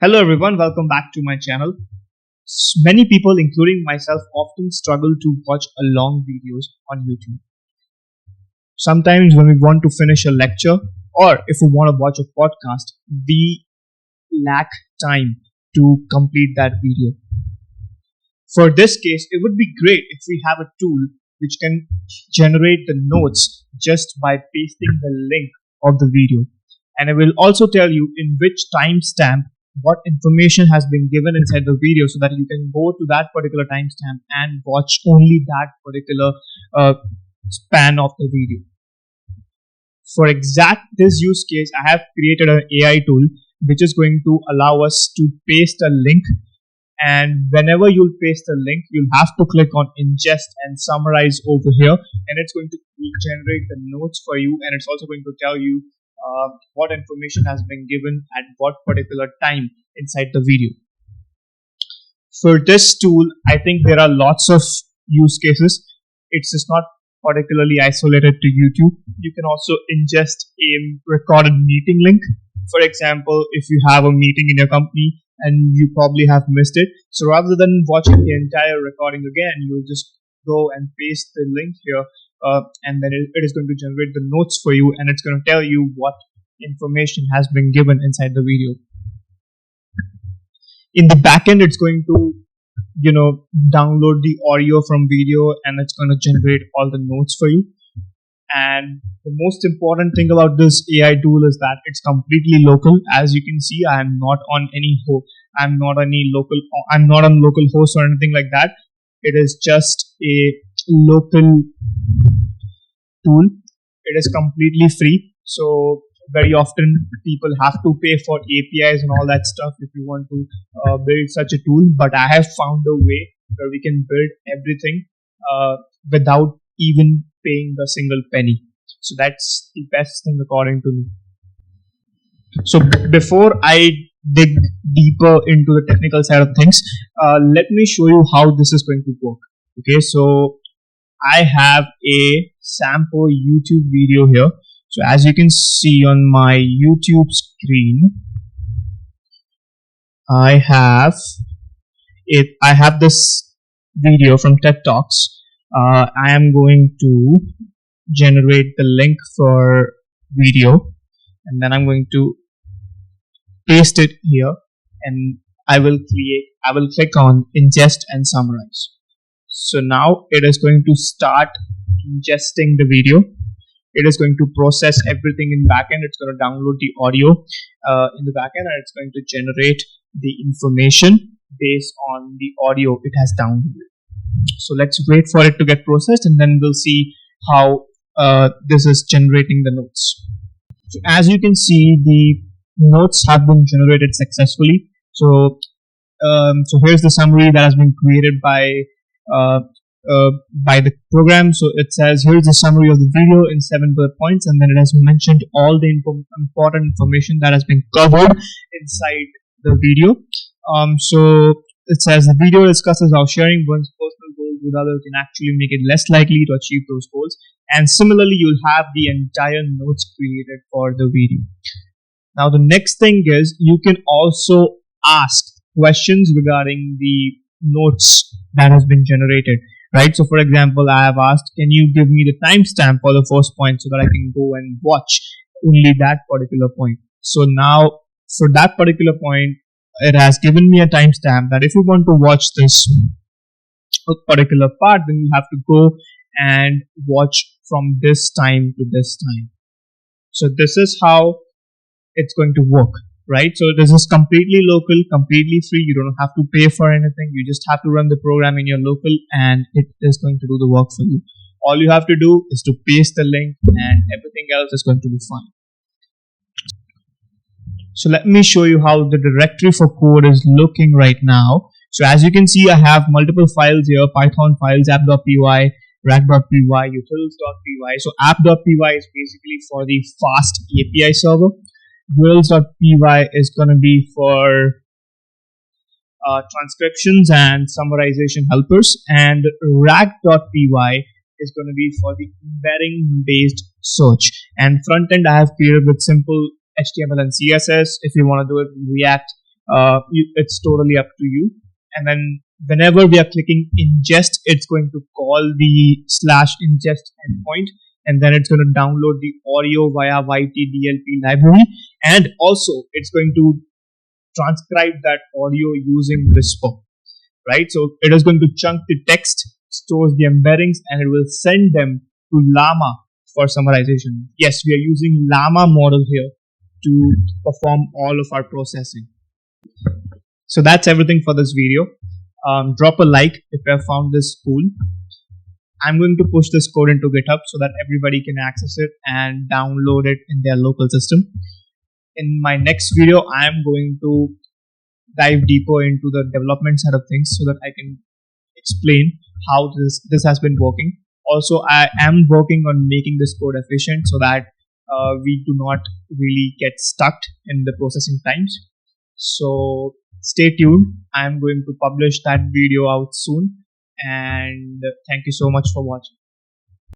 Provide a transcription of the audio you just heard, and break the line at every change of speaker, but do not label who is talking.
Hello everyone, welcome back to my channel. Many people, including myself, often struggle to watch a long videos on YouTube. Sometimes when we want to finish a lecture or if we want to watch a podcast, we lack time to complete that video. For this case, it would be great if we have a tool which can generate the notes just by pasting the link of the video. And it will also tell you in which timestamp what information has been given inside the video so that you can go to that particular timestamp and watch only that particular span of the video. For exact this use case, I have created an AI tool which is going to allow us to paste a link, and whenever you'll paste a link, you'll have to click on ingest and summarize over here, and it's going to generate the notes for you, and it's also going to tell you what information has been given at what particular time inside the video. For this tool, I think there are lots of use cases. It's just not particularly isolated to YouTube. You can also ingest a recorded meeting link. For example, if you have a meeting in your company and you probably have missed it, so rather than watching the entire recording again, you'll just go and paste the link here, and then it is going to generate the notes for you, and it's going to tell you what information has been given inside the video. In the backend, it's going to download the audio from video, and it's going to generate all the notes for you. And the most important thing about this AI tool is that it's completely local. As you can see, I'm not on local host or anything like that. It is just a local tool. It is completely free. So very often people have to pay for APIs and all that stuff if you want to build such a tool. But I have found a way where we can build everything without even paying a single penny. So that's the best thing according to me. So before I dig deeper into the technical side of things, let me show you how this is going to work. Okay, so I have a sample YouTube video here. So as you can see on my YouTube screen, I have this video from TED Talks. I am going to generate the link for video, and then I'm going to paste it here, and I will click on ingest and summarize. So now it is going to start ingesting the video. It is going to process everything in backend. It's going to download the audio in the backend, and it's going to generate the information based on the audio it has downloaded. So let's wait for it to get processed, and then we'll see how this is generating the notes. So as you can see, the notes have been generated successfully. So here's the summary that has been created by the program. So it says here's the summary of the video in 7 bullet points, and then it has mentioned all the important information that has been covered inside the video. So it says the video discusses how sharing one's personal goals with others can actually make it less likely to achieve those goals. And similarly, you'll have the entire notes created for the video. Now the next thing is you can also ask questions regarding the notes that has been generated. Right, so for example, I have asked, can you give me the timestamp for the first point so that I can go and watch only that particular point. So now for that particular point, it has given me a timestamp that if you want to watch this particular part, then you have to go and watch from this time to this time. So this is how it's going to work. Right, so this is completely local, completely free. You don't have to pay for anything. You just have to run the program in your local, and it is going to do the work for you. All you have to do is to paste the link, and everything else is going to be fine. So let me show you how the directory for code is looking right now. So as you can see, I have multiple files here: Python files, app.py, rack.py, utils.py. So app.py is basically for the fast API server. Utils.py is going to be for transcriptions and summarization helpers, and rack.py is going to be for the embedding based search. And front end I have created with simple HTML and CSS. If you want to do it in React, It's totally up to you. And then whenever we are clicking ingest, it's going to call the slash ingest endpoint, and then it's going to download the audio via YTDLP library, and also it's going to transcribe that audio using Whisper, right? So it is going to chunk the text, stores the embeddings, and it will send them to Llama for summarization. Yes, we are using Llama model here to perform all of our processing. So that's everything for this video. Drop a like if you have found this cool. I'm going to push this code into GitHub so that everybody can access it and download it in their local system. In my next video, I'm going to dive deeper into the development side of things so that I can explain how this has been working. Also, I am working on making this code efficient so that we do not really get stuck in the processing times. So stay tuned. I'm going to publish that video out soon, and thank you so much for watching.